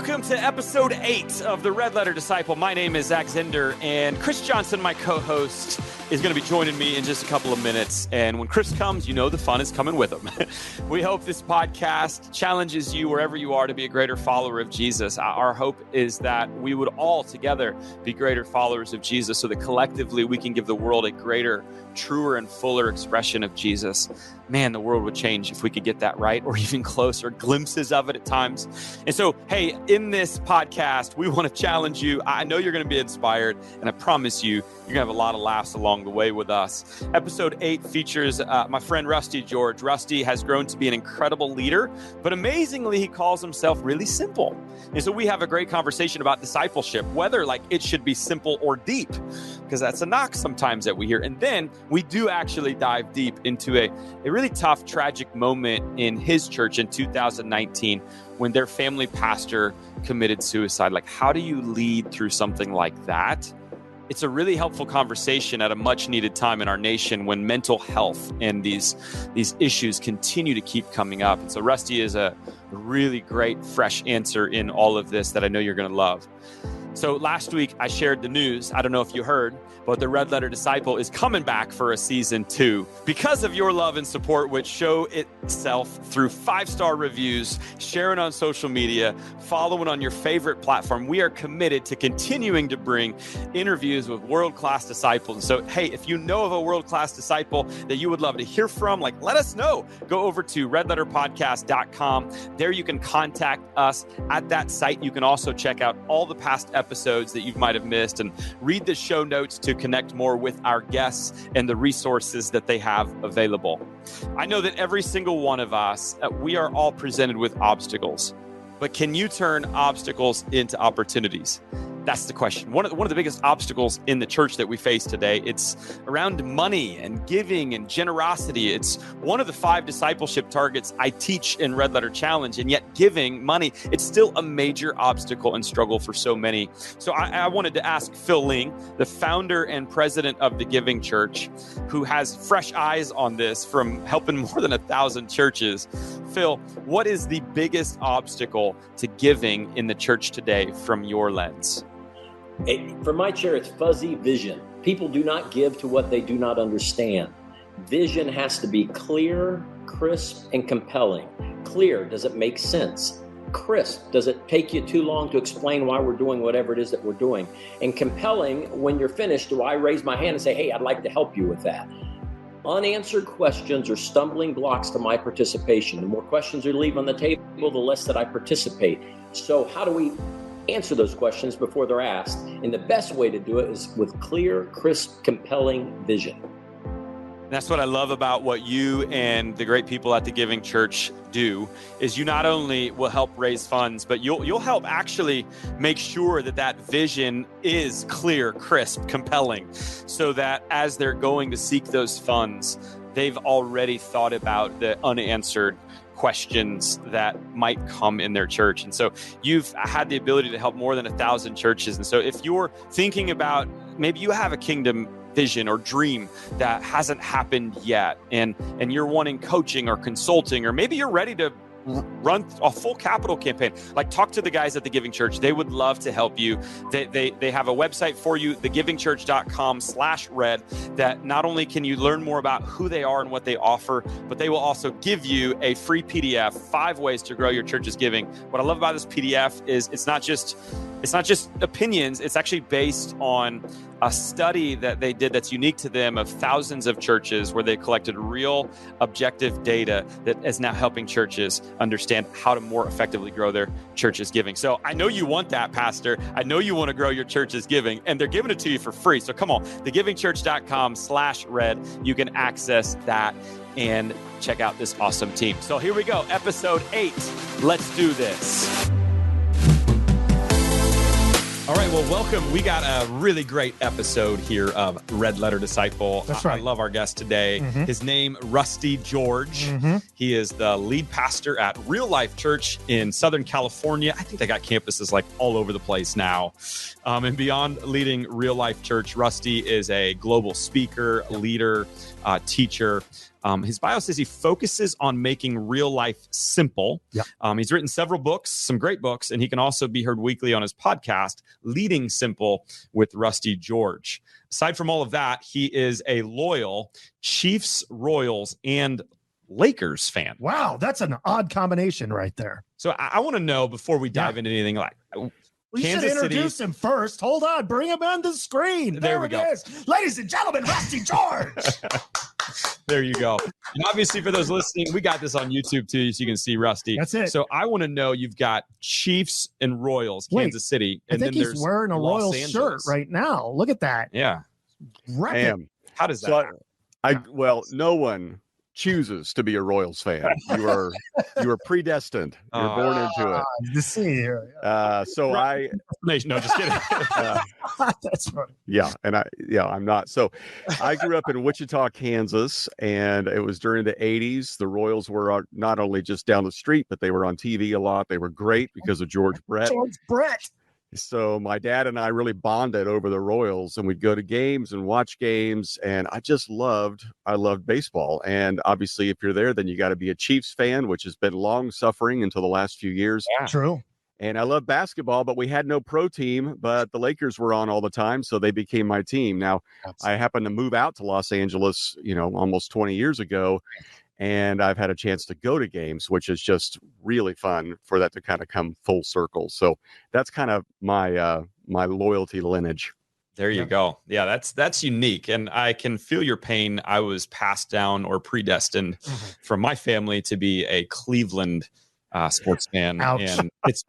Welcome to episode 8 of the Red Letter Disciple. My name is Zach Zender, and Chris Johnson, my co-host, is going to be joining me in just a couple of minutes. And when Chris comes, you know the fun is coming with him. We hope this podcast challenges you wherever you are to be a greater follower of Jesus. Our hope is that we would all together be greater followers of Jesus so that collectively we can give the world a greater, truer, and fuller expression of Jesus. Man, the world would change if we could get that right, or even closer, glimpses of it at times. And so, hey, in this podcast, we want to challenge you. I know you're going to be inspired, and I promise you, you're going to have a lot of laughs along the way with us. Episode 8 features my friend Rusty George. Rusty has grown to be an incredible leader, but amazingly, he calls himself really simple. And so we have a great conversation about discipleship, whether like it should be simple or deep, because that's a knock sometimes that we hear. And then we do actually dive deep into a really tough, tragic moment in his church in 2019 when their family pastor committed suicide. Like, how do you lead through something like that? It's a really helpful conversation at a much needed time in our nation when mental health and these issues continue to keep coming up. And so Rusty is a really great, fresh answer in all of this that I know you're going to love. So last week, I shared the news. I don't know if you heard, but the Red Letter Disciple is coming back for a season 2 because of your love and support, which show itself through 5-star reviews, sharing on social media, following on your favorite platform. We are committed to continuing to bring interviews with world-class disciples. So, hey, if you know of a world-class disciple that you would love to hear from, like, let us know. Go over to redletterpodcast.com. There you can contact us at that site. You can also check out all the past episodes that you might have missed and read the show notes to connect more with our guests and the resources that they have available. I know that every single one of us, we are all presented with obstacles, but can you turn obstacles into opportunities? That's the question. One of the biggest obstacles in the church that we face today, it's around money and giving and generosity. It's one of the 5 discipleship targets I teach in Red Letter Challenge, and yet giving money, it's still a major obstacle and struggle for so many. So I wanted to ask Phil Ling, the founder and president of the Giving Church, who has fresh eyes on this from helping more than 1,000 churches. Phil, what is the biggest obstacle to giving in the church today from your lens? From my chair, it's fuzzy vision. People do not give to what they do not understand. Vision has to be clear, crisp, and compelling. Clear, does it make sense? Crisp, does it take you too long to explain why we're doing whatever it is that we're doing? And compelling, when you're finished, do I raise my hand and say, hey, I'd like to help you with that? Unanswered questions are stumbling blocks to my participation. The more questions you leave on the table, the less that I participate. So how do we answer those questions before they're asked? And the best way to do it is with clear, crisp, compelling vision. That's what I love about what you and the great people at the Giving Church do, is you not only will help raise funds, but you'll help actually make sure that that vision is clear, crisp, compelling, so that as they're going to seek those funds, they've already thought about the unanswered questions that might come in their church. And so you've had the ability to help more than 1,000 churches. And so if you're thinking about, maybe you have a kingdom vision or dream that hasn't happened yet, and you're wanting coaching or consulting, or maybe you're ready to run a full capital campaign, like talk to the guys at the Giving Church. They would love to help you. They have a website for you, thegivingchurch.com/red, that not only can you learn more about who they are and what they offer, but they will also give you a free PDF, 5 ways to grow your church's giving. What I love about this PDF is it's not just opinions. It's actually based on a study that they did that's unique to them of thousands of churches, where they collected real objective data that is now helping churches understand how to more effectively grow their church's giving. So I know you want that, Pastor. I know you want to grow your church's giving, and they're giving it to you for free. So come on, thegivingchurch.com/red. You can access that and check out this awesome team. So here we go, episode 8. Let's do this. All right, well, welcome. We got a really great episode here of Red Letter Disciple. That's right. I love our guest today. Mm-hmm. His name, Rusty George. Mm-hmm. He is the lead pastor at Real Life Church in Southern California. I think they got campuses like all over the place now. And beyond leading Real Life Church, Rusty is a global speaker, leader, teacher. His bio says he focuses on making real life simple. Yeah. He's written several books, some great books, and he can also be heard weekly on his podcast, Leading Simple with Rusty George. Aside from all of that, he is a loyal Chiefs, Royals, and Lakers fan. Wow, that's an odd combination right there. So I want to know, before we dive into anything, like, we should introduce him first. Hold on, bring him on the screen. There we go. Is. Ladies and gentlemen, Rusty George. There you go. And obviously, for those listening, we got this on YouTube too, so you can see Rusty. That's it. So I want to know, you've got Chiefs and Royals, Kansas City, and I think then he's wearing a Royals shirt right now. Look at that. Yeah. How does that happen? Well, no one chooses to be a Royals fan. You are predestined. You're born into it. The see here. No, just kidding. That's right. I'm not. So I grew up in Wichita, Kansas, and it was during the 80s. The Royals were not only just down the street, but they were on TV a lot. They were great because of George Brett. So my dad and I really bonded over the Royals, and we'd go to games and watch games. And I loved baseball. And obviously, if you're there, then you got to be a Chiefs fan, which has been long suffering until the last few years. Yeah. True. And I love basketball, but we had no pro team, but the Lakers were on all the time. So they became my team. Now, I happened to move out to Los Angeles, almost 20 years ago. And I've had a chance to go to games, which is just really fun for that to kind of come full circle. So that's kind of my loyalty lineage. There you go. Yeah, that's unique. And I can feel your pain. I was passed down or predestined from my family to be a Cleveland sports fan. Ouch. And it's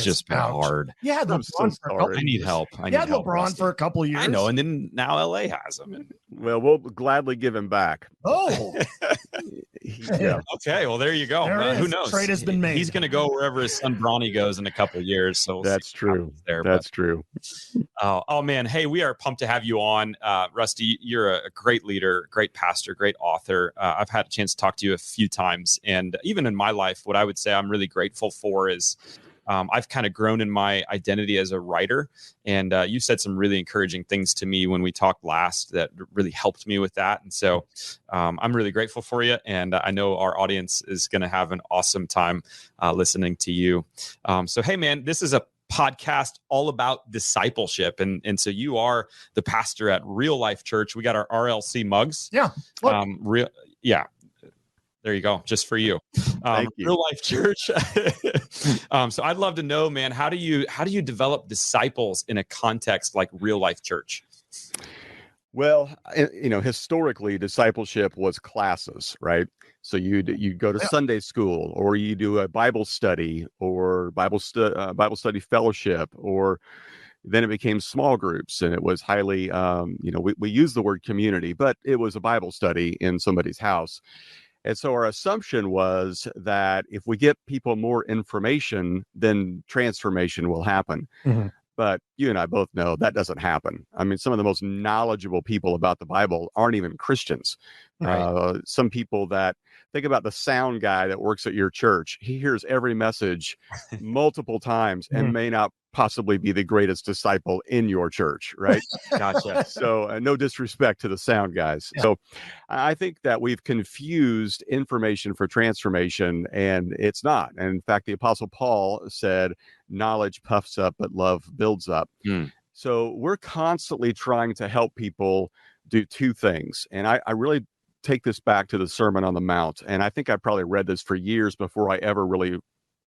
just been hard. You had LeBron for a couple. I need help. You had LeBron for a couple years. I know, and then now LA has him. Well, we'll gladly give him back. Oh. Yeah. Okay, well, there you go. Who knows? Trade has been made. He's going to go wherever his son Bronny goes in a couple of years. So that's true. That's true. Oh man, hey, we are pumped to have you on, Rusty. You're a great leader, great pastor, great author. I've had a chance to talk to you a few times, and even in my life, what I would say I'm really grateful for is I've kind of grown in my identity as a writer, and you said some really encouraging things to me when we talked last that really helped me with that. And so I'm really grateful for you, and I know our audience is going to have an awesome time listening to you. So, hey, man, this is a podcast all about discipleship, and so you are the pastor at Real Life Church. We got our RLC mugs. Yeah. There you go, just for you. Thank you. Real Life Church. So I'd love to know, man, how do you develop disciples in a context like Real Life Church? Well, historically, discipleship was classes, right? So you go to Sunday school, or you do a Bible study, or Bible study fellowship, or then it became small groups, and it was highly, we use the word community, but it was a Bible study in somebody's house. And so our assumption was that if we get people more information, then transformation will happen. Mm-hmm. But you and I both know that doesn't happen. I mean, some of the most knowledgeable people about the Bible aren't even Christians. Right. Some people that think about the sound guy that works at your church. He hears every message multiple times and may not possibly be the greatest disciple in your church, right? Gotcha. So no disrespect to the sound guys. Yeah. So I think that we've confused information for transformation, and it's not. And in fact, the Apostle Paul said, knowledge puffs up, but love builds up. So we're constantly trying to help people do two things. And I really take this back to the Sermon on the Mount. And I think I probably read this for years before I ever really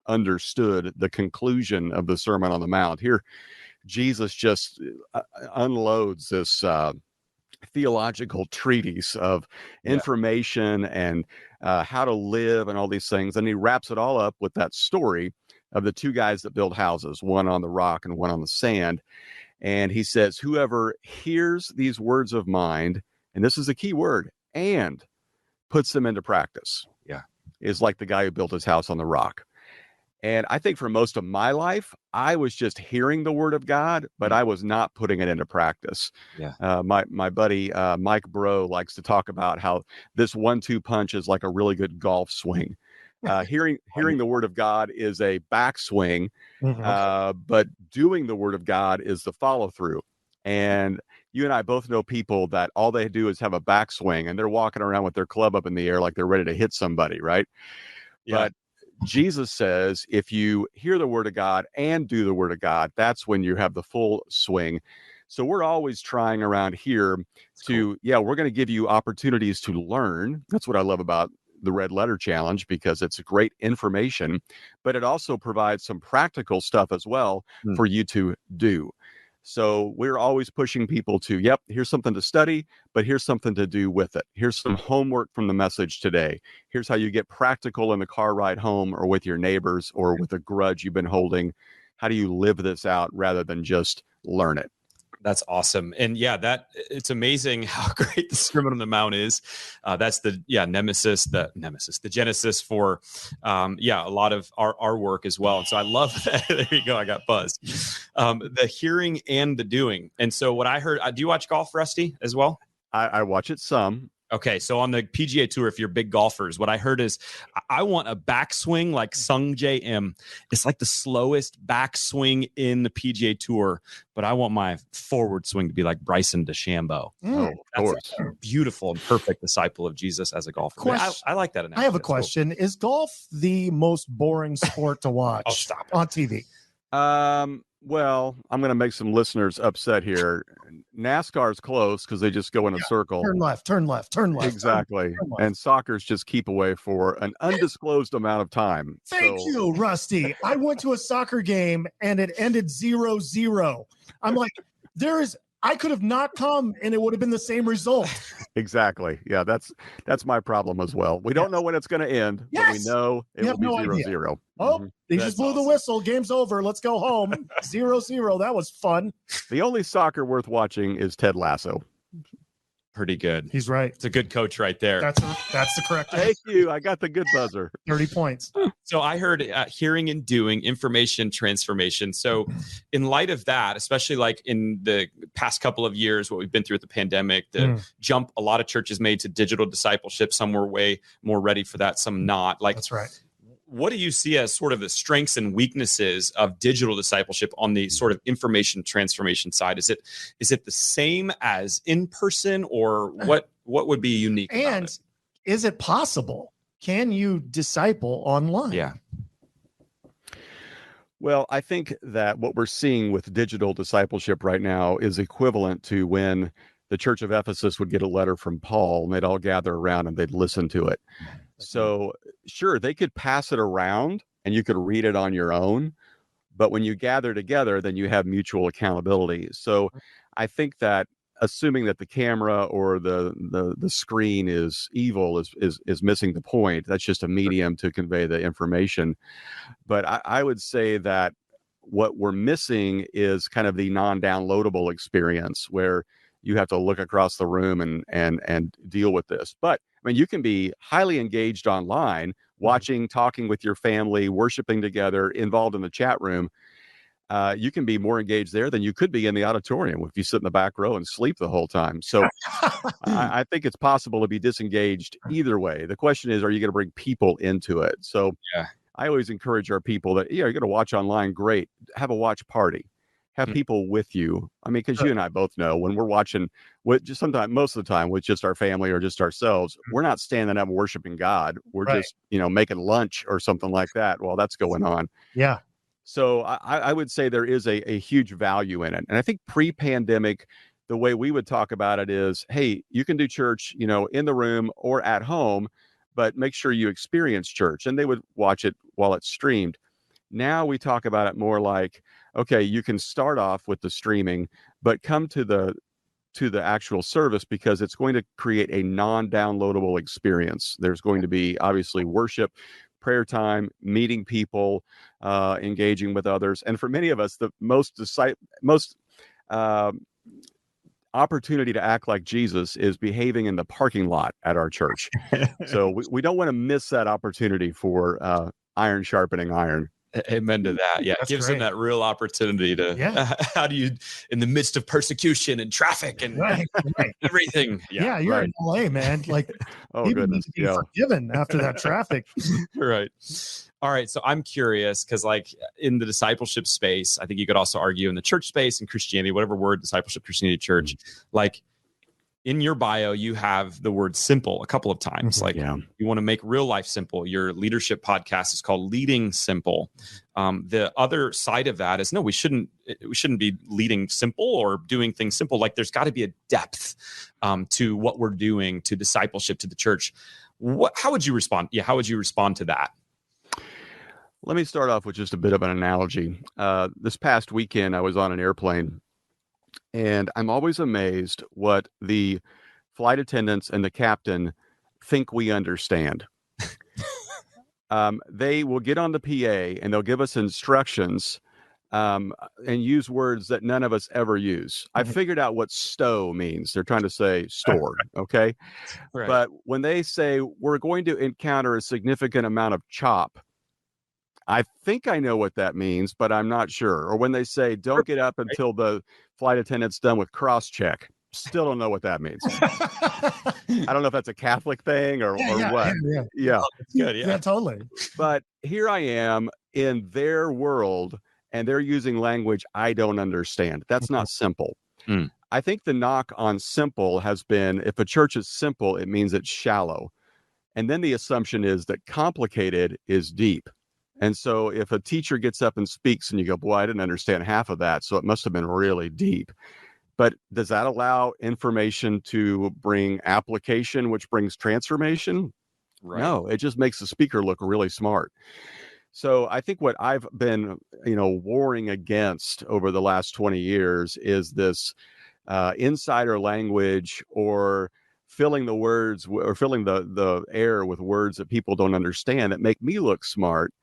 understood the conclusion of the Sermon on the Mount. Here, Jesus just unloads this theological treatise of information and how to live and all these things. And he wraps it all up with that story of the two guys that build houses, one on the rock and one on the sand. And he says, whoever hears these words of mine, and this is a key word, and puts them into practice, is like the guy who built his house on the rock. And I think for most of my life, I was just hearing the word of God, but I was not putting it into practice. My buddy, Mike Bro, likes to talk about how this 1-2 punch is like a really good golf swing. Hearing the word of God is a backswing, but doing the word of God is the follow through. And you and I both know people that all they do is have a backswing and they're walking around with their club up in the air like they're ready to hit somebody, right? Yeah. But Jesus says, if you hear the word of God and do the word of God, that's when you have the full swing. So we're always trying around here we're going to give you opportunities to learn. That's what I love about the Red Letter Challenge, because it's great information, but it also provides some practical stuff as well for you to do. So we're always pushing people to, here's something to study, but here's something to do with it. Here's some homework from the message today. Here's how you get practical in the car ride home or with your neighbors or with a grudge you've been holding. How do you live this out rather than just learn it? That's awesome. And it's amazing how great the Sermon on the Mount is. That's the genesis for, a lot of our work as well. And so I love that. There you go. I got buzzed. The hearing and the doing. And so what I heard, do you watch golf, Rusty, as well? I watch it some. Okay, so on the PGA Tour, if you're big golfers, what I heard is I want a backswing like Sung J M. It's like the slowest backswing in the PGA Tour, but I want my forward swing to be like Bryson DeChambeau. Of course. A beautiful and perfect disciple of Jesus as a golfer. I like that analogy. I have a question. Cool. Is golf the most boring sport to watch on TV? Well, I'm going to make some listeners upset here. NASCAR's close because they just go in a circle. Turn left, turn left, turn left. Exactly. Turn left. And soccer's just keep away for an undisclosed amount of time. Thank you, Rusty. I went to a soccer game and it ended 0-0. I'm like, I could have not come and it would have been the same result. Exactly. Yeah, that's my problem as well. We don't know when it's going to end, but we know it will be 0-0. Oh, they just blew the whistle. Game's over. Let's go home. 0-0. That was fun. The only soccer worth watching is Ted Lasso. Pretty good. He's right. It's a good coach right there. That's the correct answer. Thank you. I got the good buzzer. 30 points. So I heard hearing and doing, information transformation. So in light of that, especially like in the past couple of years, what we've been through with the pandemic, the jump a lot of churches made to digital discipleship, some were way more ready for that, some not. Like, that's right. What do you see as sort of the strengths and weaknesses of digital discipleship on the sort of information transformation side? Is it the same as in person, or what would be unique about it? Is it possible? Can you disciple online? Yeah. Well, I think that what we're seeing with digital discipleship right now is equivalent to when the Church of Ephesus would get a letter from Paul and they'd all gather around and they'd listen to it. So sure, they could pass it around and you could read it on your own, but when you gather together, then you have mutual accountability. So I think that assuming that the camera or the screen is evil is missing the point. That's just a medium to convey the information. But I would say that what we're missing is kind of the non-downloadable experience where you have to look across the room and deal with this. But I mean, you can be highly engaged online, watching, talking with your family, worshiping together, involved in the chat room. You can be more engaged there than you could be in the auditorium if you sit in the back row and sleep the whole time. So I think it's possible to be disengaged either way. The question is, are you going to bring people into it? So I always encourage our people that, you're going to watch online, great. Have a watch party. Have people with you. I mean, because you and I both know when we're watching, just sometimes, most of the time, with just our family or just ourselves, we're not standing up worshiping God. We're just, making lunch or something like that while that's going on. Yeah. So I would say there is a huge value in it. And I think pre-pandemic, the way we would talk about it is, hey, you can do church, in the room or at home, but make sure you experience church. And they would watch it while it's streamed. Now we talk about it more like, okay, you can start off with the streaming, but come to the actual service because it's going to create a non-downloadable experience. There's going to be obviously worship, prayer time, meeting people, engaging with others. And for many of us, the most opportunity to act like Jesus is behaving in the parking lot at our church. So we don't want to miss that opportunity for iron sharpening iron. Amen to that. Yeah. That's It gives them great. that real opportunity to, how do you, in the midst of persecution and traffic and Right. everything. Yeah, you're in LA, man. Like, Oh, people need goodness. to be Yeah. forgiven after that traffic. Right. All right. So I'm curious because, like, in the discipleship space, I think you could also argue in the church space and Christianity, whatever word, discipleship, Christianity, church, like in your bio, you have the word simple a couple of times. Like, you want to make real life simple. Your leadership podcast is called Leading Simple. The other side of that is, no, we shouldn't be leading simple or doing things simple. Like, there's got to be a depth to what we're doing, to discipleship, to the church. How would you respond? Yeah. How would you respond to that? Let me start off with just a bit of an analogy. This past weekend, I was on an airplane, and I'm always amazed what the flight attendants and the captain think we understand. They will get on the PA and they'll give us instructions and use words that none of us ever use. I figured out what stow means. They're trying to say store, okay? Right. But when they say we're going to encounter a significant amount of chop, I think I know what that means, but I'm not sure. Or when they say don't get up until the flight attendant's done with cross-check, still don't know what that means. I don't know if that's a Catholic thing or what. Yeah. Oh, that's good. Yeah, totally. But here I am in their world, and they're using language I don't understand. That's not simple. I think the knock on simple has been, if a church is simple, it means it's shallow. And then the assumption is that complicated is deep. And so if a teacher gets up and speaks and you go, boy, I didn't understand half of that, so it must have been really deep. But does that allow information to bring application, which brings transformation? Right. No, it just makes the speaker look really smart. So I think what I've been, warring against over the last 20 years is this insider language, or filling the words or filling the air with words that people don't understand that make me look smart.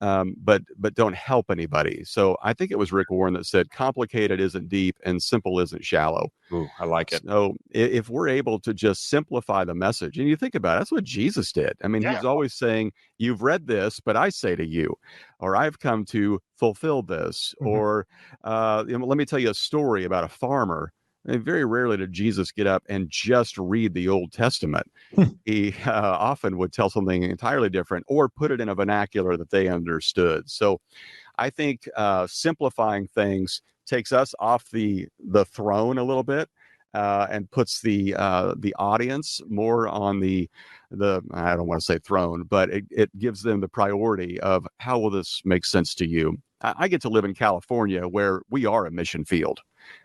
But don't help anybody. So I think it was Rick Warren that said, complicated isn't deep and simple isn't shallow. Ooh, I like it. So if we're able to just simplify the message, and you think about it, that's what Jesus did. I mean, he's always saying, you've read this, but I say to you, or I've come to fulfill this, or let me tell you a story about a farmer. And very rarely did Jesus get up and just read the Old Testament. He often would tell something entirely different or put it in a vernacular that they understood. So I think simplifying things takes us off the throne a little bit and puts the audience more on the I don't want to say throne, but it gives them the priority of, how will this make sense to you? I get to live in California, where we are a mission field.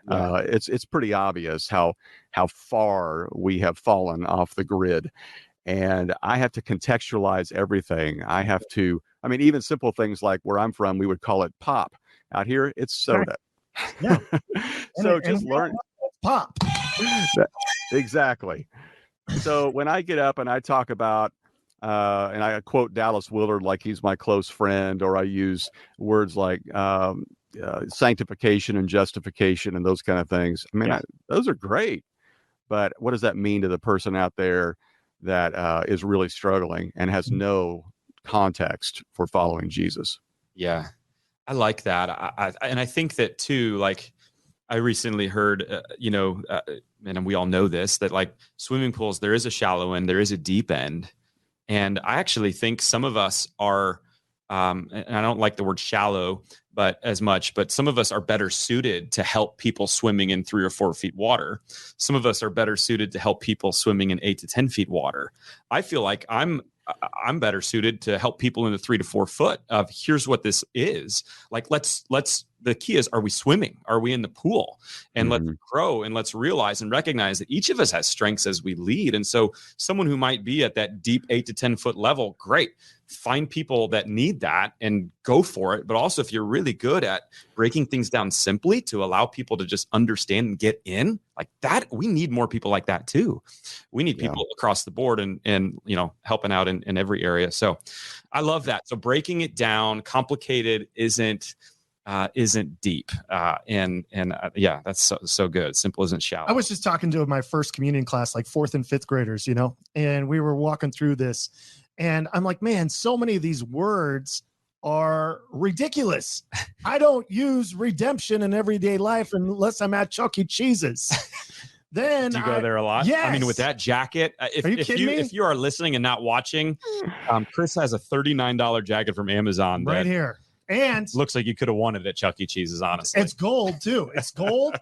It's pretty obvious how far we have fallen off the grid, and I have to contextualize everything. Even simple things like where I'm from, we would call it pop. Out here, it's soda. Yeah. So just learn pop. Exactly. So when I get up and I talk about and I quote Dallas Willard like he's my close friend, or I use words like sanctification and justification and those kind of things. I mean, those are great, but what does that mean to the person out there that is really struggling and has no context for following Jesus? Yeah, I like that. And I think that too, like, I recently heard, and we all know this, that like swimming pools, there is a shallow end, there is a deep end. And I actually think some of us are, and I don't like the word shallow, but some of us are better suited to help people swimming in 3 or 4 feet water. Some of us are better suited to help people swimming in 8 to 10 feet water. I feel like I'm better suited to help people in the 3 to 4 foot of, here's what this is. Like, the key is, are we swimming? Are we in the pool? And let's grow, and let's realize and recognize that each of us has strengths as we lead. And so someone who might be at that deep 8 to 10 foot level, great. Find people that need that and go for it. But also, if you're really good at breaking things down simply to allow people to just understand and get in, like that, we need more people like that too. We need people across the board and helping out in every area. So I love that. So breaking it down, complicated isn't deep. That's so good. Simple isn't shallow. I was just talking to my first communion class, like 4th and 5th graders, and we were walking through this, and I'm like, man, so many of these words are ridiculous. I don't use redemption in everyday life unless I'm at Chuck E. Cheese's. Then do you go there a lot? Yes. I mean, with that jacket, if you are listening and not watching, Chris has a $39 jacket from Amazon right here, and looks like you could have won it at Chuck E. Cheese's. Honestly, it's gold too. It's gold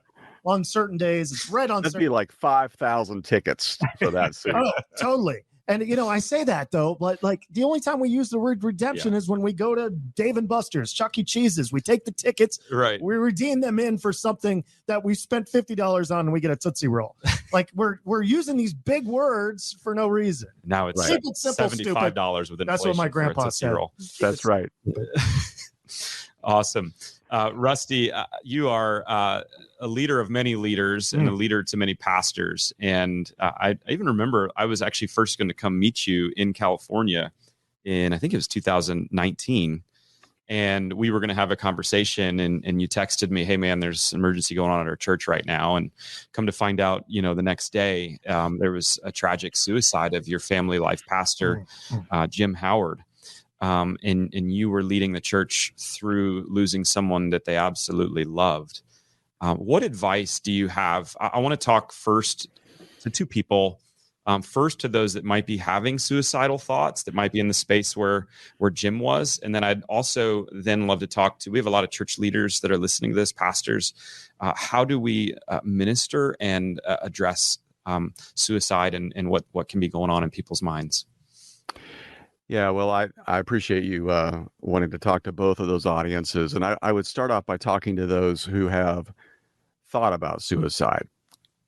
on certain days. It's red on. That'd be like 5,000 tickets for that suit. Oh, totally. And I say that though, but like the only time we use the word redemption is when we go to Dave and Buster's, Chuck E. Cheese's. We take the tickets, right? We redeem them in for something that we spent $50 on, and we get a Tootsie Roll. Like we're using these big words for no reason. Now it's simple, $75 with inflation. That's what my grandpa said. Roll. That's right. Awesome. Rusty, you are a leader of many leaders and a leader to many pastors. And I even remember I was actually first going to come meet you in California I think it was 2019. And we were going to have a conversation and you texted me, hey man, there's an emergency going on at our church right now. And come to find out, the next day there was a tragic suicide of your family life pastor, Jim Howard. And you were leading the church through losing someone that they absolutely loved. What advice do you have? I want to talk first to two people. First to those that might be having suicidal thoughts, that might be in the space where Jim was. And then I'd also then love to talk to, we have a lot of church leaders that are listening to this, pastors. How do we minister and address suicide and what can be going on in people's minds? Yeah, well, I appreciate you wanting to talk to both of those audiences. And I would start off by talking to those who have thought about suicide.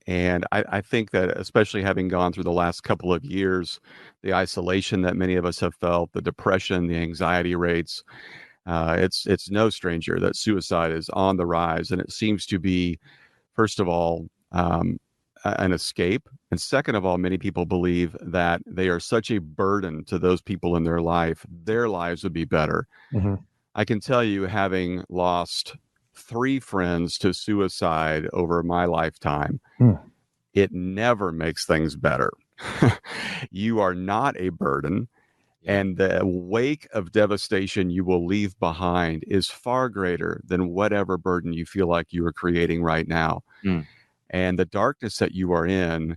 And I think that especially having gone through the last couple of years, the isolation that many of us have felt, the depression, the anxiety rates, it's no stranger that suicide is on the rise. And it seems to be, first of all, an escape. And second of all, many people believe that they are such a burden to those people in their life, their lives would be better. Mm-hmm. I can tell you, having lost 3 friends to suicide over my lifetime, it never makes things better. You are not a burden. And the wake of devastation you will leave behind is far greater than whatever burden you feel like you are creating right now. And the darkness that you are in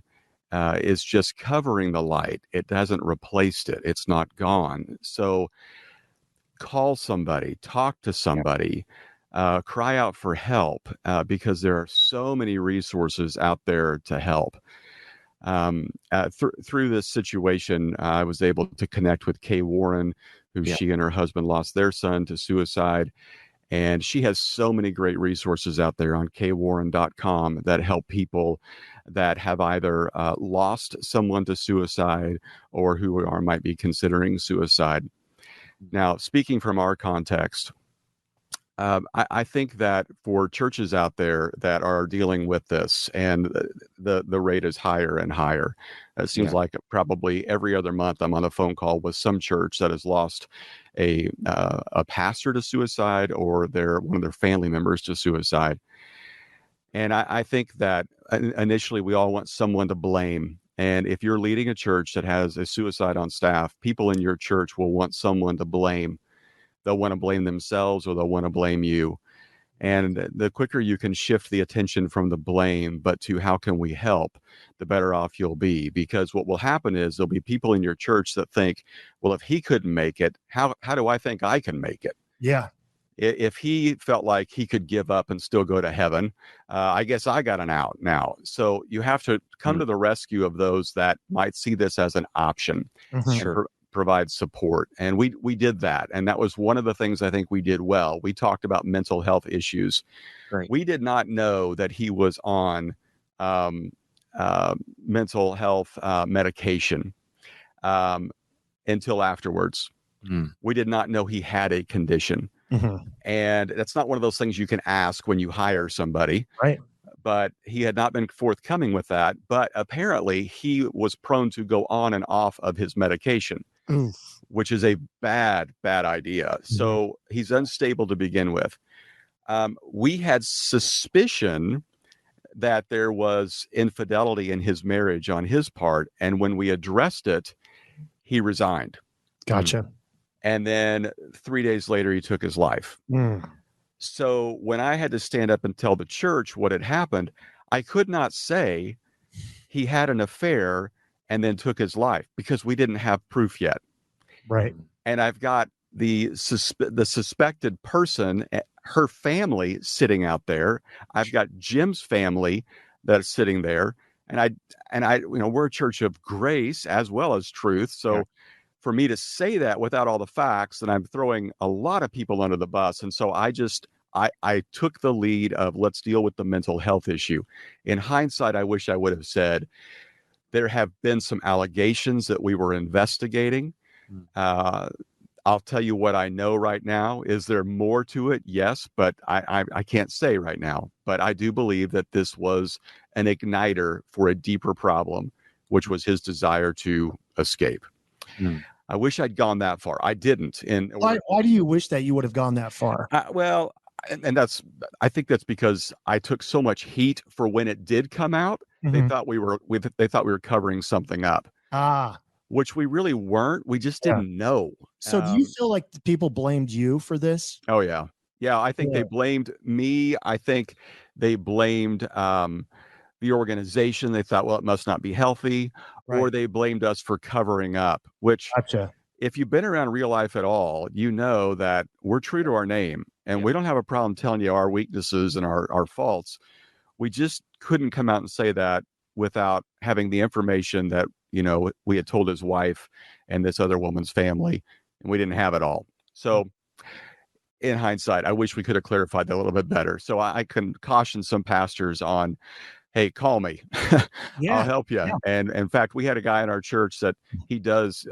is just covering the light. It hasn't replaced it. It's not gone. So call somebody, talk to somebody, cry out for help because there are so many resources out there to help. Through this situation, I was able to connect with Kay Warren, who she and her husband lost their son to suicide. And she has so many great resources out there on kwarren.com that help people that have either lost someone to suicide or who might be considering suicide. Now, speaking from our context, I think that for churches out there that are dealing with this, and the rate is higher and higher, it seems like probably every other month I'm on a phone call with some church that has lost a pastor to suicide or one of their family members to suicide. And I think that initially we all want someone to blame. And if you're leading a church that has a suicide on staff, people in your church will want someone to blame. They'll want to blame themselves or they'll want to blame you. And the quicker you can shift the attention from the blame, but to how can we help, the better off you'll be. Because what will happen is there'll be people in your church that think, well, if he couldn't make it, how do I think I can make it? Yeah. If he felt like he could give up and still go to heaven, I guess I got an out now. So you have to come to the rescue of those that might see this as an option. Sure. Provide support. And we did that. And that was one of the things I think we did well. We talked about mental health issues. Right. We did not know that he was on mental health medication until afterwards. We did not know he had a condition. And that's not one of those things you can ask when you hire somebody. Right. But he had not been forthcoming with that. But apparently he was prone to go on and off of his medication, which is a bad idea. So he's unstable to begin with. We had suspicion that there was infidelity in his marriage on his part. And when we addressed it, he resigned. Gotcha. And then 3 days later, he took his life. So when I had to stand up and tell the church what had happened, I could not say he had an affair and then took his life because we didn't have proof yet. Right. And I've got the suspected person, her family sitting out there. I've got Jim's family that's sitting there. And I, we're a church of grace as well as truth. So for me to say that without all the facts, then I'm throwing a lot of people under the bus. And so I took the lead of let's deal with the mental health issue. In hindsight, I wish I would have said there have been some allegations that we were investigating. I'll tell you what I know right now. Is there more to it? Yes, but I can't say right now. But I do believe that this was an igniter for a deeper problem, which was his desire to escape. I wish I'd gone that far. I didn't. And why do you wish that you would have gone that far? Well, and I think that's because I took so much heat for when it did come out. They thought we were covering something up. Which we really weren't. We just didn't know. So do you feel like the people blamed you for this? Oh, yeah. Yeah, I think they blamed me. I think they blamed the organization. They thought, well, it must not be healthy. Right. Or they blamed us for covering up, which if you've been around real life at all, you know that we're true to our name. And we don't have a problem telling you our weaknesses and our faults. We just couldn't come out and say that without having the information that we had told his wife and this other woman's family, and we didn't have it all. So in hindsight, I wish we could have clarified that a little bit better. So I can caution some pastors on, hey, call me. I'll help you. Yeah. And in fact, we had a guy in our church that he does,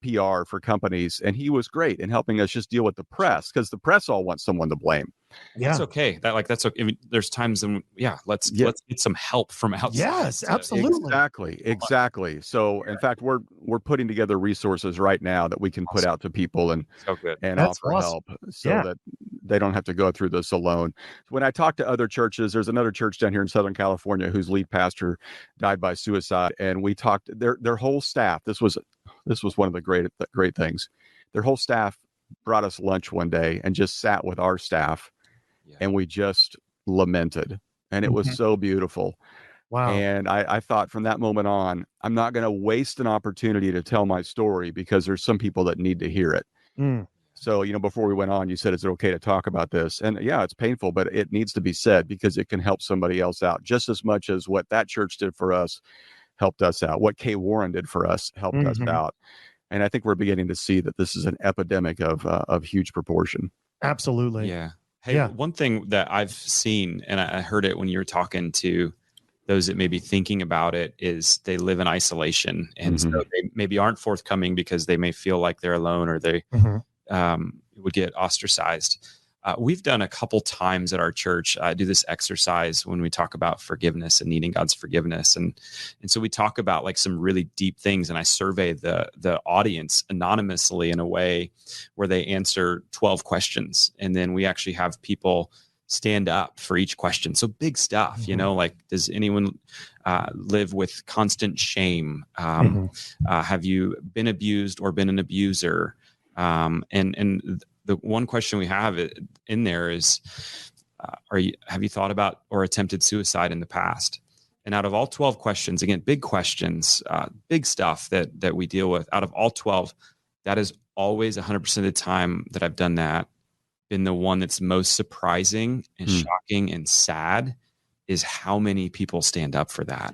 PR for companies, and he was great in helping us just deal with the press because the press all wants someone to blame. Yeah, it's okay. That's okay. I mean, there's times when, let's get some help from outside. Yes, absolutely. Exactly. So, in fact, we're putting together resources right now that we can put out to people and offer help so that they don't have to go through this alone. When I talk to other churches, there's another church down here in Southern California whose lead pastor died by suicide, and we talked their whole staff. This was one of the great things. Their whole staff brought us lunch one day and just sat with our staff. And we just lamented, and it was so beautiful. Wow. And I thought from that moment on, I'm not going to waste an opportunity to tell my story because there's some people that need to hear it. So, before we went on, you said, is it okay to talk about this? And it's painful, but it needs to be said because it can help somebody else out just as much as what that church did for us helped us out. What Kay Warren did for us helped us out. And I think we're beginning to see that this is an epidemic of huge proportion. Absolutely. Yeah. Hey, one thing that I've seen, and I heard it when you were talking to those that may be thinking about it, is they live in isolation. And so they maybe aren't forthcoming because they may feel like they're alone or they would get ostracized. We've done a couple times at our church, do this exercise when we talk about forgiveness and needing God's forgiveness. And so we talk about like some really deep things. And I survey the audience anonymously in a way where they answer 12 questions. And then we actually have people stand up for each question. So big stuff, like, does anyone live with constant shame? Have you been abused or been an abuser? And the one question we have in there is, have you thought about or attempted suicide in the past? And out of all 12 questions, again, big questions, big stuff that we deal with, out of all 12, that is always 100% of the time that I've done that, been the one that's most surprising and shocking and sad is how many people stand up for that.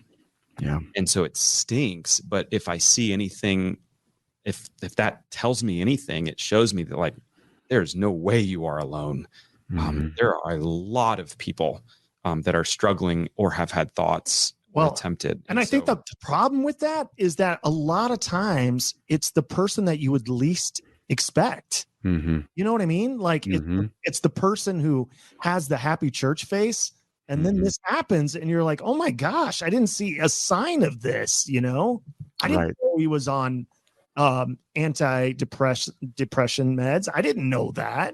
Yeah. And so it stinks. But if I see anything, if that tells me anything, it shows me that like, there's no way you are alone. There are a lot of people that are struggling or have had thoughts attempted. And I think the problem with that is that a lot of times it's the person that you would least expect. You know what I mean? Like it's the person who has the happy church face. And then this happens and you're like, oh my gosh, I didn't see a sign of this. I didn't know he was on anti-depression meds. I didn't know that.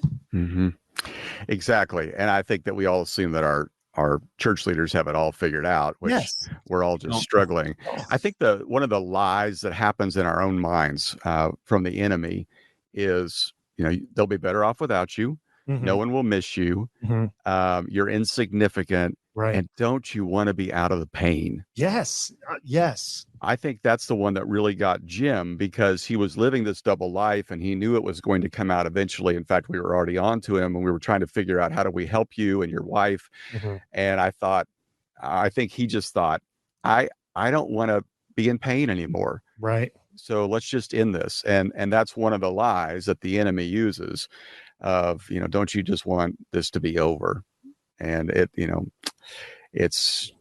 Exactly. And I think that we all assume that our church leaders have it all figured out, which we're all just struggling. I think one of the lies that happens in our own minds from the enemy is, they'll be better off without you. Mm-hmm. No one will miss you. Mm-hmm. You're insignificant. Right. And don't you want to be out of the pain? Yes. Yes. I think that's the one that really got Jim, because he was living this double life and he knew it was going to come out eventually. In fact, we were already on to him and we were trying to figure out, how do we help you and your wife? Mm-hmm. And I think he just thought, I don't want to be in pain anymore. Right. So let's just end this. And that's one of the lies that the enemy uses of, don't you just want this to be over? And it's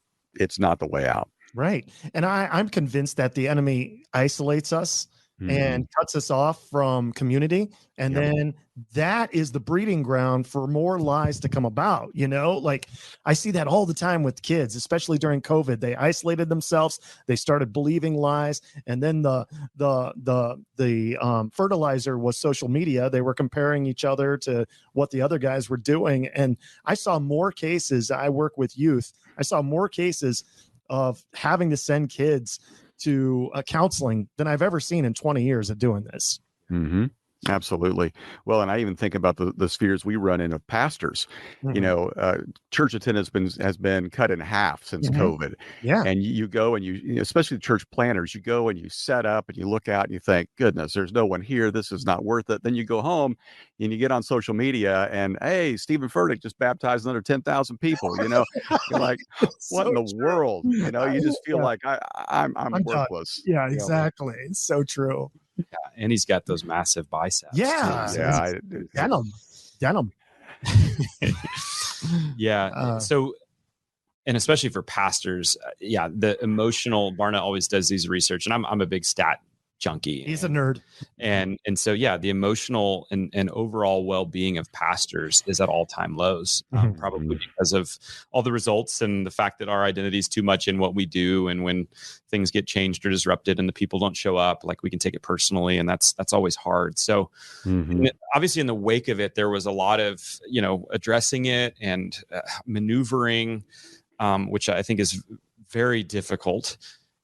not the way out. Right. And I'm convinced that the enemy isolates us and cuts us off from community. And then that is the breeding ground for more lies to come about. Like I see that all the time with kids, especially during COVID. They isolated themselves. They started believing lies. And then the fertilizer was social media. They were comparing each other to what the other guys were doing. And I saw more cases. I work with youth. I saw more cases of having to send kids to counseling than I've ever seen in 20 years of doing this. Mm-hmm. Absolutely. Well, and I even think about the spheres we run in of pastors. Church attendance has been cut in half since COVID. Yeah. And you go and especially church planners, you go and you set up and you look out and you think, goodness, there's no one here. This is not worth it. Then you go home and you get on social media and, hey, Stephen Furtick just baptized another 10,000 people. You're like, what in the world? You just feel like I'm worthless. Done. Yeah, exactly. It's so true. Yeah, and he's got those massive biceps. Yeah. Denim. Yeah. So, and especially for pastors, the emotional, Barna always does these research, and I'm a big stat junkie. He's a nerd. And so, the emotional and overall well-being of pastors is at all-time lows, probably because of all the results and the fact that our identity is too much in what we do. And when things get changed or disrupted and the people don't show up, like, we can take it personally, and that's always hard. So obviously in the wake of it, there was a lot of, addressing it and maneuvering, which I think is very difficult.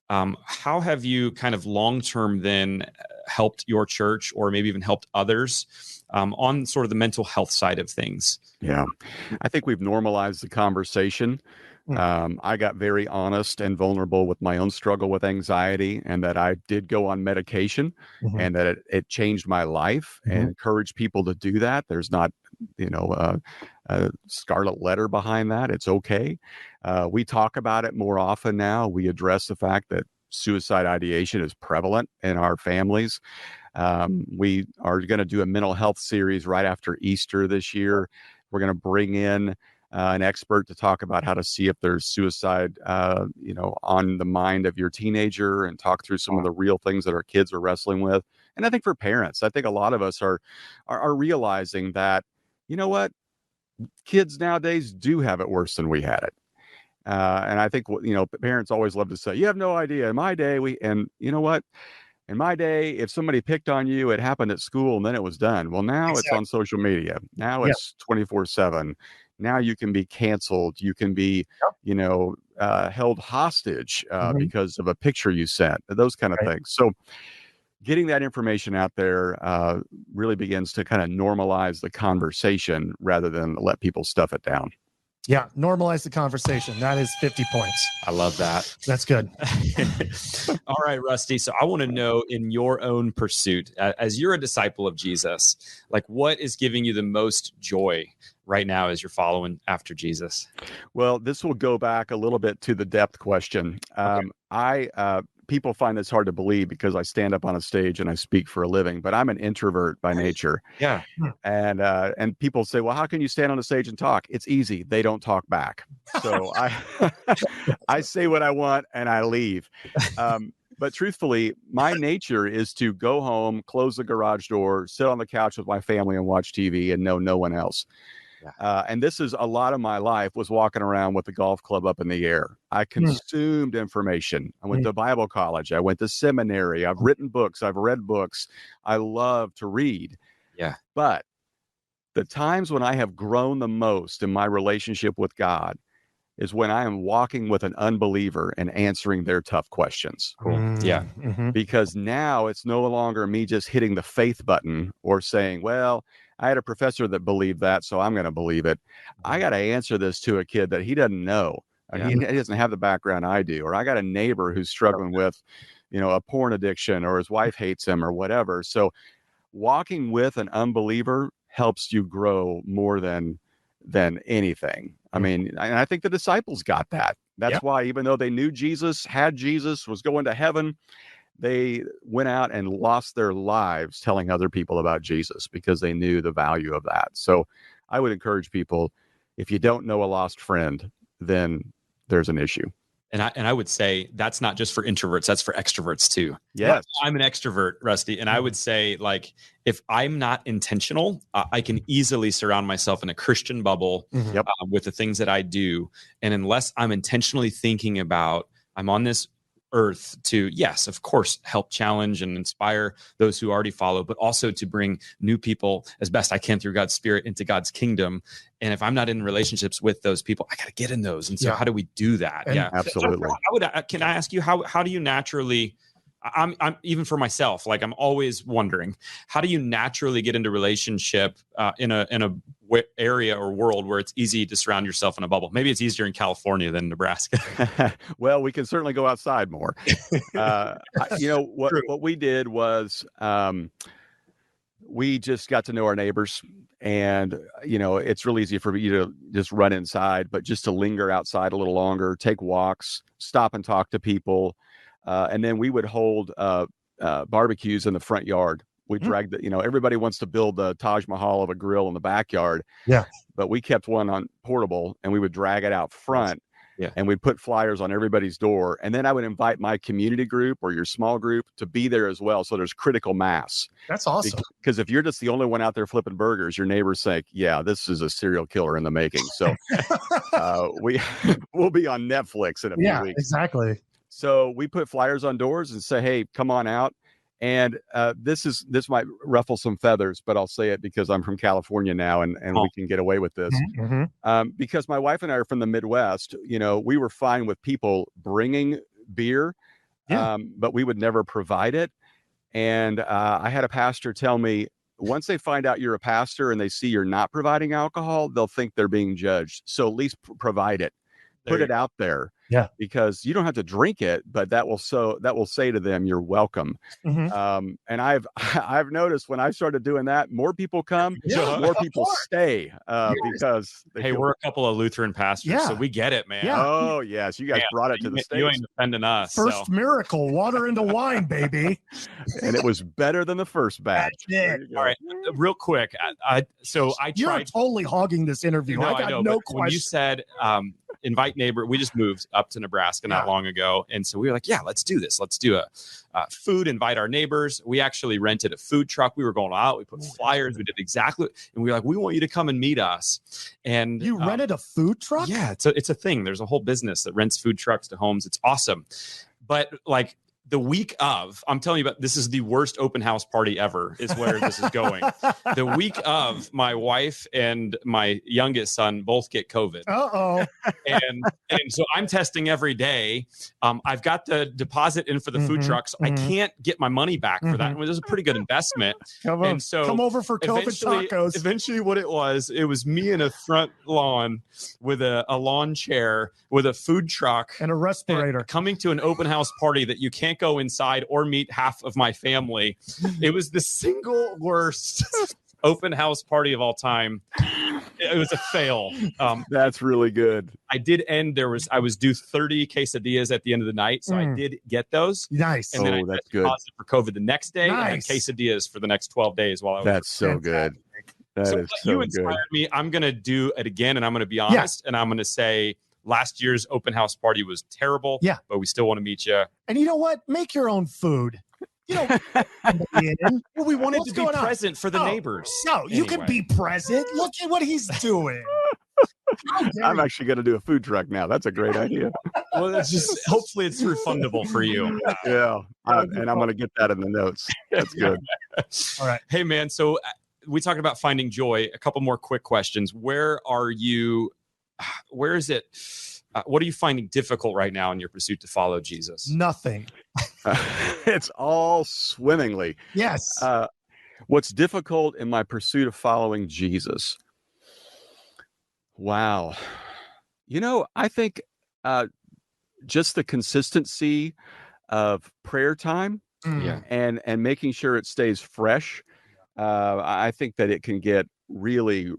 How have you kind of long-term then helped your church, or maybe even helped others on sort of the mental health side of things? Yeah, I think we've normalized the conversation. I got very honest and vulnerable with my own struggle with anxiety, and that I did go on medication, and that it changed my life, and encourage people to do that. There's not, a scarlet letter behind that. It's okay. We talk about it more often now. We address the fact that suicide ideation is prevalent in our families. We are going to do a mental health series right after Easter this year. We're going to bring in an expert to talk about how to see if there's suicide, on the mind of your teenager, and talk through some of the real things that our kids are wrestling with. And I think for parents, I think a lot of us are realizing that, kids nowadays do have it worse than we had it. And I think, parents always love to say, you have no idea. In my day, and you know what? In my day, if somebody picked on you, it happened at school and then it was done. Well, now It's on social media. Now it's 24/7. Now you can be canceled. You can be, held hostage because of a picture you sent, those kind of things. So getting that information out there really begins to kind of normalize the conversation rather than let people stuff it down. Yeah, normalize the conversation. That is 50 points. I love that. That's good. All right, Rusty. So I want to know, in your own pursuit, as you're a disciple of Jesus, like, what is giving you the most joy right now as you're following after Jesus? Well, this will go back a little bit to the depth question. People find this hard to believe because I stand up on a stage and I speak for a living, but I'm an introvert by nature. Yeah. And people say, well, how can you stand on a stage and talk? It's easy. They don't talk back. So I say what I want and I leave. But truthfully, my nature is to go home, close the garage door, sit on the couch with my family and watch TV and know no one else. And this is a lot of my life, was walking around with the golf club up in the air. I consumed information. I went to Bible college. I went to seminary. I've written books. I've read books. I love to read. Yeah. But the times when I have grown the most in my relationship with God is when I am walking with an unbeliever and answering their tough questions. Cool. Yeah. Because now it's no longer me just hitting the faith button or saying, well, I had a professor that believed that, so I'm going to believe it. I got to answer this to a kid that he doesn't know. Yeah. He doesn't have the background I do. Or I got a neighbor who's struggling with, a porn addiction, or his wife hates him or whatever. So walking with an unbeliever helps you grow more than anything. I mean, and I think the disciples got that. That's why, even though they knew Jesus, had Jesus, was going to heaven, they went out and lost their lives telling other people about Jesus because they knew the value of that. So I would encourage people, if you don't know a lost friend, then there's an issue. And I would say that's not just for introverts, that's for extroverts too. Yes. I'm an extrovert, Rusty. And I would say, like, if I'm not intentional, I can easily surround myself in a Christian bubble with the things that I do. And unless I'm intentionally thinking about, I'm on this earth to, yes, of course, help challenge and inspire those who already follow, but also to bring new people as best I can through God's Spirit into God's kingdom. And if I'm not in relationships with those people, I got to get in those. And so how do we do that? And absolutely. Can I ask you, how do you naturally, I'm even for myself, like, I'm always wondering, how do you naturally get into relationship in a area or world where it's easy to surround yourself in a bubble? Maybe it's easier in California than Nebraska. Well, we can certainly go outside more. What we did was we just got to know our neighbors, and it's really easy for you to just run inside, but just to linger outside a little longer, take walks, stop and talk to people. And then we would hold barbecues in the front yard. We dragged everybody wants to build the Taj Mahal of a grill in the backyard. Yeah. But we kept one on portable, and we would drag it out front. Yeah. And we'd put flyers on everybody's door. And then I would invite my community group or your small group to be there as well. So there's critical mass. That's awesome. Because if you're just the only one out there flipping burgers, your neighbors think, yeah, this is a serial killer in the making. So we'll be on Netflix in a few weeks. Yeah, exactly. So we put flyers on doors and say, hey, come on out. And this might ruffle some feathers, but I'll say it because I'm from California now, and we can get away with this. Because my wife and I are from the Midwest, we were fine with people bringing beer, but we would never provide it. And I had a pastor tell me, once they find out you're a pastor and they see you're not providing alcohol, they'll think they're being judged. So at least provide it. Put it out there. Yeah, because you don't have to drink it, but that will say to them, you're welcome. And I've noticed when I started doing that, more people come, more people stay because we're a couple of Lutheran pastors, so we get it, man. Yeah. Oh yes, you guys brought it to the States. You ain't defending us. First miracle, water into wine, baby. And it was better than the first batch. All right, real quick. You're totally hogging this interview. No, I got no question. When you said invite neighbor, we just moved up to Nebraska not long ago, and so we were like, let's do this. Let's do a food, invite our neighbors. We actually rented a food truck. We were going out. We put flyers. We did exactly, and we were like, we want you to come and meet us. And you rented a food truck? Yeah, it's a thing. There's a whole business that rents food trucks to homes. It's awesome, but like, the week of, I'm telling you about, this is the worst open house party ever, is where this is going. The week of, my wife and my youngest son both get COVID. And so I'm testing every day. I've got the deposit in for the food truck, so I can't get my money back for that. It was a pretty good investment. Come over for COVID tacos. Eventually what it was me in a front lawn with a lawn chair with a food truck and a respirator, coming to an open house party that you can't go inside or meet half of my family. It was the single worst open house party of all time. It was a fail. That's really good. I did end. I was due 30 quesadillas at the end of the night, so I did get those. Nice. And then I that's good. Positive for COVID the next day. Nice. And quesadillas for the next 12 days while I was. That's so good. So you inspired me. I'm going to do it again, and I'm going to be honest, and I'm going to say, last year's open house party was terrible. Yeah, but we still want to meet you. And you know what? Make your own food. Well, we wanted to be present for the neighbors. No, you can be present. Look at what he's doing. I'm actually going to do a food truck now. That's a great idea. Well, that's just hopefully it's refundable for you. Yeah, and I'm going to get that in the notes. That's good. All right. Hey, man. So we talked about finding joy. A couple more quick questions. Where are you? Where is it? what are you finding difficult right now in your pursuit to follow Jesus? Nothing. It's all swimmingly. Yes. What's difficult in my pursuit of following Jesus? Wow. I think just the consistency of prayer time Yeah. and making sure it stays fresh. I think that it can get really,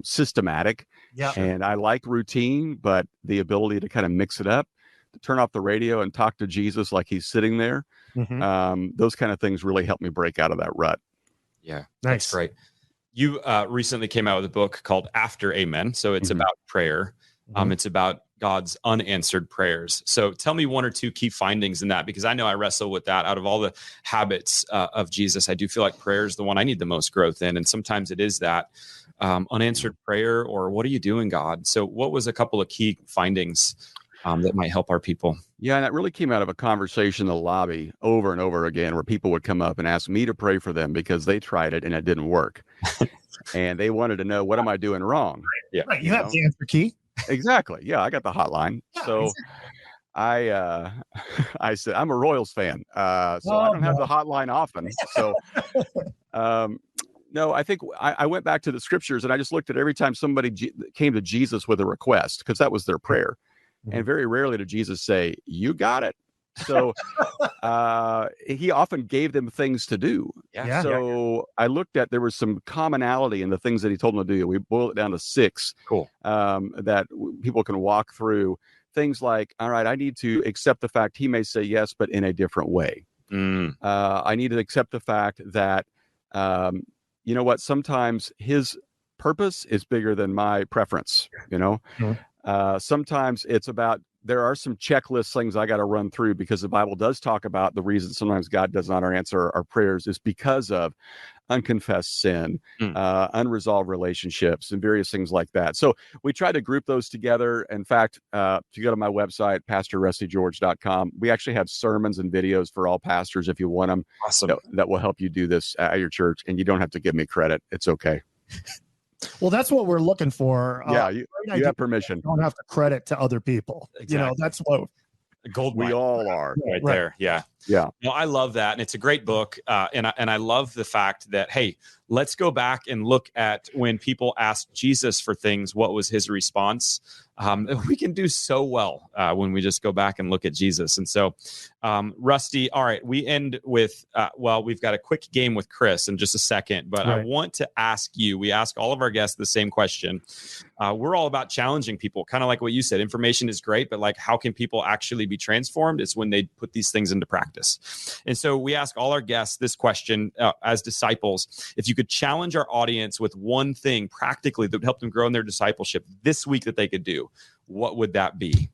systematic. Yeah. And I like routine, but the ability to kind of mix it up, to turn off the radio and talk to Jesus like he's sitting there. Those kind of things really help me break out of that rut. Yeah. Nice. That's great. You recently came out with a book called After Amen. So it's about prayer. It's about God's unanswered prayers. So tell me one or two key findings in that, because I know I wrestle with that. Out of all the habits of Jesus, I do feel like prayer is the one I need the most growth in. And sometimes it is that unanswered prayer, or what are you doing, God? So what was a couple of key findings that might help our people? Yeah, and that really came out of a conversation in the lobby over and over again, where people would come up and ask me to pray for them because they tried it and it didn't work. And they wanted to know, what am I doing wrong? Yeah. Right. You have the answer key. Exactly. Yeah, I got the hotline. So I said, I'm a Royals fan. I don't have the hotline often. So no, I think I went back to the scriptures and I just looked at every time somebody came to Jesus with a request, because that was their prayer. And very rarely did Jesus say, you got it. So he often gave them things to do. Yeah. So I looked at, there was some commonality in the things that he told them to do. We boiled it down to 6. Cool. That people can walk through. Things like, all right, I need to accept the fact he may say yes, but in a different way. I need to accept the fact that, you know what, sometimes his purpose is bigger than my preference, Sometimes it's about, there are some checklist things I got to run through, because the Bible does talk about the reason sometimes God does not answer our prayers is because of unconfessed sin, unresolved relationships, and various things like that. So we try to group those together. In fact, if you go to my website, pastorrustygeorge.com, we actually have sermons and videos for all pastors if you want them. Awesome. That will help you do this at your church, and you don't have to give me credit. It's okay. Well, that's what we're looking for. Yeah, you have permission. You don't have to credit to other people. Exactly. That's what gold we mine. all are right there. Yeah. Well, I love that. And it's a great book. And I love the fact that, hey, let's go back and look at when people asked Jesus for things, what was his response? We can do so well when we just go back and look at Jesus. And so, Rusty, all right, we end with, we've got a quick game with Chris in just a second, but I want to ask you, we ask all of our guests the same question. We're all about challenging people, kind of like what you said. Information is great, but like, how can people actually be transformed? It's when they put these things into practice. And so we ask all our guests this question as disciples. If you could challenge our audience with one thing practically that would help them grow in their discipleship this week that they could do, what would that be?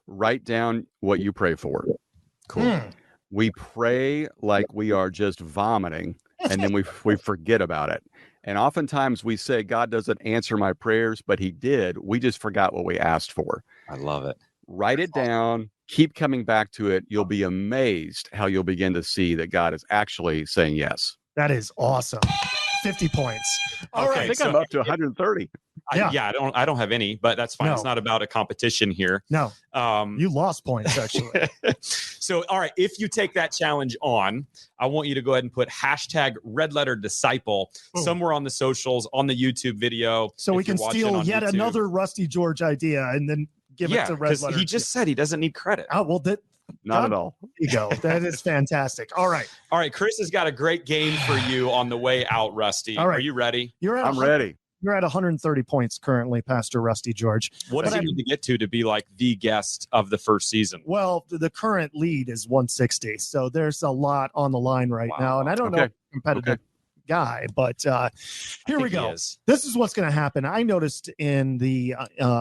Write down what you pray for. Cool. We pray like we are just vomiting, and then we forget about it. And oftentimes we say, God doesn't answer my prayers, but he did. We just forgot what we asked for. I love it. Write it down. Keep coming back to it. You'll be amazed how you'll begin to see that God is actually saying yes. That is awesome. 50 points. All right. I think I'm up to 130. I don't have any, but that's fine. No. It's not about a competition here. No. You lost points, actually. So, all right. If you take that challenge on, I want you to go ahead and put #RedLetterDisciple somewhere on the socials, on the YouTube video. So we can steal yet YouTube. Another Rusty George idea and then give it to Red Letter. He just said he doesn't need credit. Oh, well, not at all. There you go. That is fantastic. All right. Chris has got a great game for you on the way out, Rusty. All right. Are you ready? I'm ready. You're at 130 points currently, Pastor Rusty George. What does he need to get to be like the guest of the first season? Well, the current lead is 160. So there's a lot on the line right now. And I don't know competitive guy, but here we go. This is what's going to happen. I noticed in the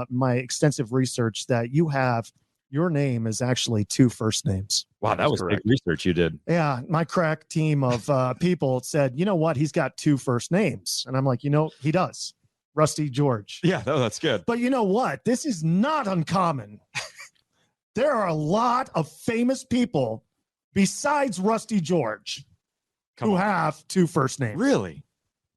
my extensive research that your name is actually 2 first names. Wow, that was correct. Big research you did. Yeah, my crack team of people said, you know what? He's got 2 first names. And I'm like, he does. Rusty George. Yeah, that's good. But you know what? This is not uncommon. There are a lot of famous people besides Rusty George who have 2 first names. Really?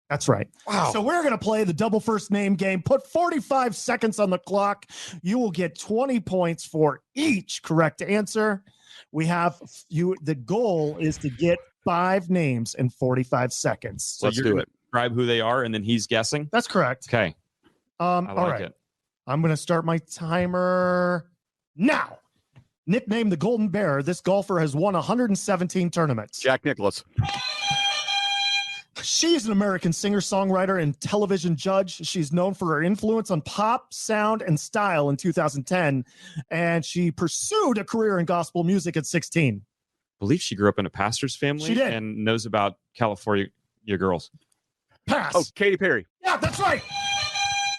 That's right. Wow. So we're going to play the double first name game. Put 45 seconds on the clock. You will get 20 points for each correct answer. The goal is to get 5 names in 45 seconds. So Let's do it. Describe who they are, and then he's guessing. That's correct. Okay. All right. it. I'm going to start my timer now. Nicknamed the Golden Bear, this golfer has won 117 tournaments. Jack Nicklaus. She's an American singer-songwriter and television judge. She's known for her influence on pop, sound, and style in 2010, and she pursued a career in gospel music at 16. I believe she grew up in a pastor's family. She did. And knows about California girls. Pass. Oh, Katy Perry. Yeah, that's right.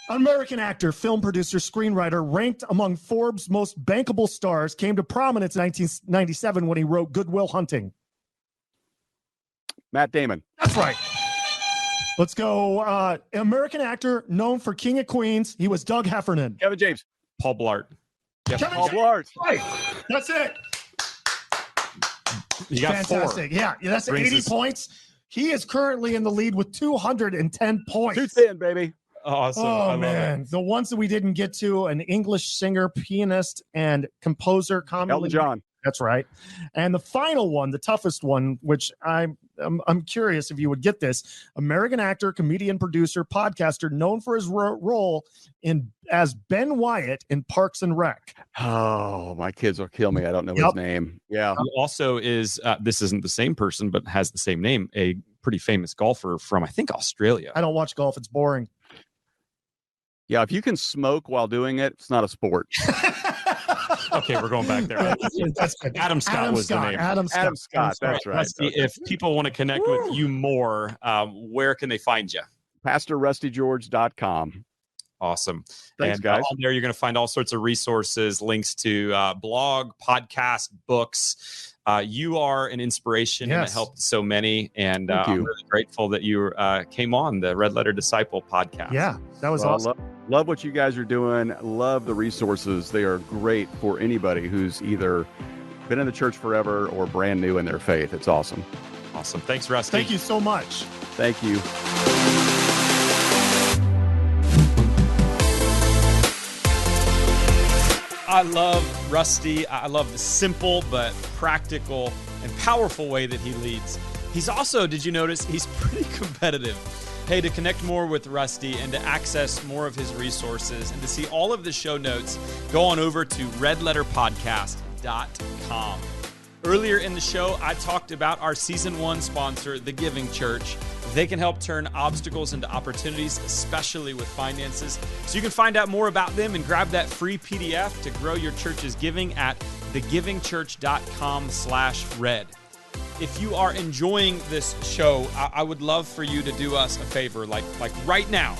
American actor, film producer, screenwriter, ranked among Forbes' most bankable stars, came to prominence in 1997 when he wrote Good Will Hunting. Matt Damon. That's right. Let's go. American actor known for King of Queens. He was Doug Heffernan. Kevin James. Paul Blart. Kevin Paul James. Blart. Right. That's it. You got Fantastic. 4. Yeah, that's Brings 80 us- points. He is currently in the lead with 210 points. 210, baby. Awesome. I Oh, love man. The ones that we didn't get to, an English singer, pianist, and composer. Elton John. That's right. And the final one, the toughest one, which I'm curious if you would get this. American actor, comedian, producer, podcaster, known for his role as Ben Wyatt in Parks and Rec. Oh, my kids will kill me. I don't know his name. Yeah. He also is, this isn't the same person, but has the same name, a pretty famous golfer from, I think, Australia. I don't watch golf. It's boring. Yeah, if you can smoke while doing it, it's not a sport. Okay, we're going back there. That's good. Adam Scott was the name. Adam Scott. That's right. Rusty, if people want to connect with you more, where can they find you? PastorRustyGeorge.com. Awesome. Thanks, and guys. On there, you're going to find all sorts of resources, links to blog, podcast, books. You are an inspiration and it helped so many. And I'm really grateful that you came on the Red Letter Disciple podcast. Yeah, that was awesome. Love what you guys are doing. Love the resources. They are great for anybody who's either been in the church forever or brand new in their faith. It's awesome. Awesome. Thanks, Rusty. Thank you so much. Thank you. I love Rusty. I love the simple but practical and powerful way that he leads. He's also, did you notice, he's pretty competitive. Hey, to connect more with Rusty and to access more of his resources and to see all of the show notes, go on over to redletterpodcast.com. Earlier in the show, I talked about our Season 1 sponsor, The Giving Church. They can help turn obstacles into opportunities, especially with finances. So you can find out more about them and grab that free PDF to grow your church's giving at thegivingchurch.com/red. If you are enjoying this show, I would love for you to do us a favor, like right now.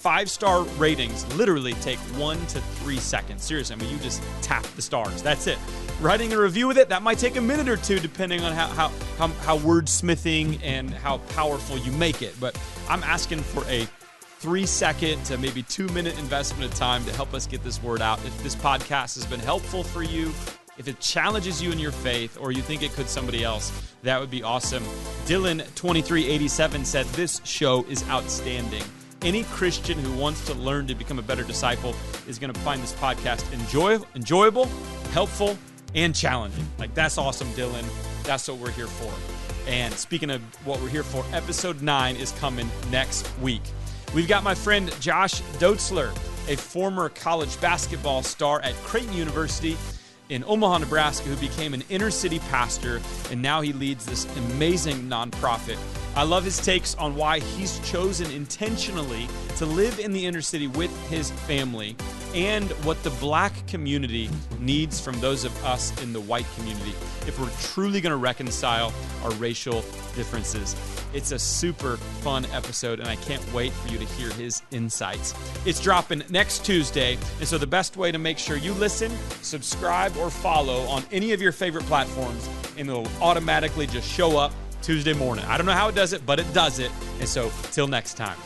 5-star ratings literally take 1 to 3 seconds. Seriously, I mean, you just tap the stars. That's it. Writing a review with it, that might take a minute or two, depending on how wordsmithing and how powerful you make it. But I'm asking for a 3-second to maybe 2-minute investment of time to help us get this word out. If this podcast has been helpful for you, if it challenges you in your faith, or you think it could somebody else, that would be awesome. Dylan2387 said, this show is outstanding. Any Christian who wants to learn to become a better disciple is going to find this podcast enjoyable, helpful, and challenging. Like, that's awesome, Dylan. That's what we're here for. And speaking of what we're here for, episode 9 is coming next week. We've got my friend Josh Doetzler, a former college basketball star at Creighton University in Omaha, Nebraska, who became an inner city pastor, and now he leads this amazing nonprofit. I love his takes on why he's chosen intentionally to live in the inner city with his family and what the black community needs from those of us in the white community if we're truly going to reconcile our racial differences. It's a super fun episode, and I can't wait for you to hear his insights. It's dropping next Tuesday, and so the best way to make sure you listen, subscribe, or follow on any of your favorite platforms, and it'll automatically just show up Tuesday morning. I don't know how it does it, but it does it. And so, till next time.